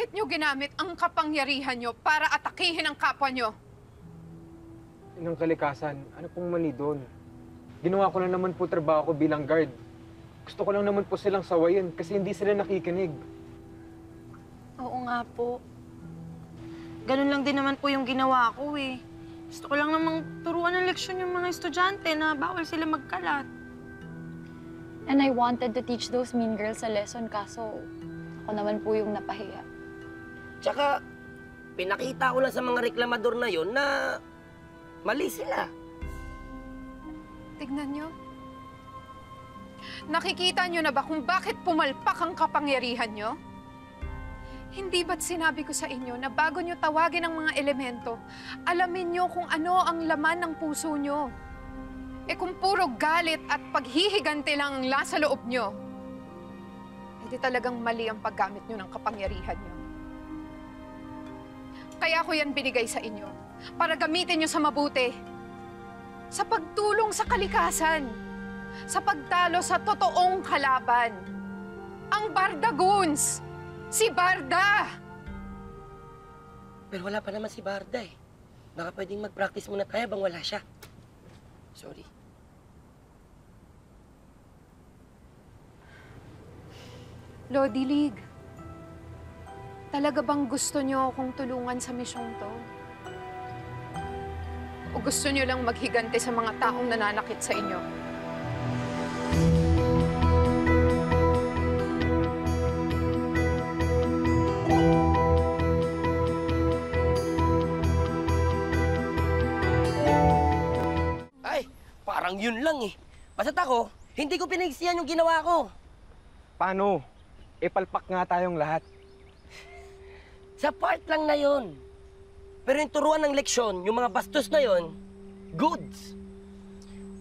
Bakit nyo ginamit ang kapangyarihan nyo para atakihin ang kapwa nyo? Inang kalikasan, ano pong mali doon? Ginawa ko lang naman po trabaho ko bilang guard. Gusto ko lang naman po silang sawayin kasi hindi sila nakikinig. Oo nga po. Ganun lang din naman po yung ginawa ko eh. Gusto ko lang namang turuan ng leksyon yung mga estudyante na bawal sila magkalat. And I wanted to teach those mean girls a lesson, kaso ako naman po yung napahiya. Tsaka, pinakita ko lang sa mga reklamador na yon na mali sila. Tignan nyo. Nakikita nyo na ba kung bakit pumalpak ang kapangyarihan nyo? Hindi ba't sinabi ko sa inyo na bago nyo tawagin ang mga elemento, alamin nyo kung ano ang laman ng puso nyo? Eh kung puro galit at paghihigante lang ang nasa loob nyo, di talagang mali ang paggamit nyo ng kapangyarihan nyo. Kaya ko yan binigay sa inyo, para gamitin nyo sa mabuti. Sa pagtulong sa kalikasan, sa pagtalo sa totoong kalaban. Ang Bardagoons! Si Barda! Pero wala pa naman si Barda eh. Baka pwedeng mag-practice muna tayo bang wala siya. Sorry. Lodi Lig, talaga bang gusto niyo akong tulungan sa misyong to? O gusto niyo lang maghigante sa mga taong nananakit sa inyo? Ay, parang yun lang eh. Basta't ako, hindi ko pinagsisihan yung ginawa ko. Paano? Palpak nga tayong lahat. Sa part lang na yon. Pero yung turuan ng leksyon, yung mga bastos na yon, goods.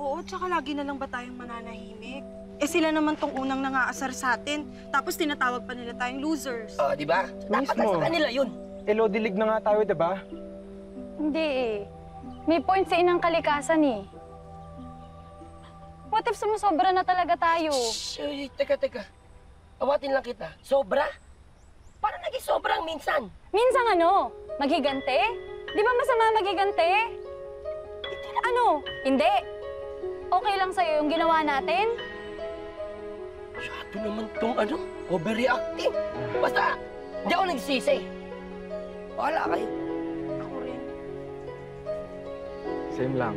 Oo, tsaka lagi na lang ba tayong mananahimik? Eh sila naman tong unang nangaasar sa atin, tapos tinatawag pa nila tayong losers. Di ba? Dapat na sa kanila yun. Lodilig na nga tayo, diba? Hindi eh. May point sa inang kalikasan eh. What if sumusobra na talaga tayo? Shh, teka. Awatin lang kita. Sobra? Parang naging sobrang minsan. Minsan ano? Maghigante? Di ba masama maghigante? Ano? Hindi. Okay lang sa'yo yung ginawa natin? Masyado naman tong overreacting. Basta, di ako nagsisi. Wala kayo. Ako rin. Same lang.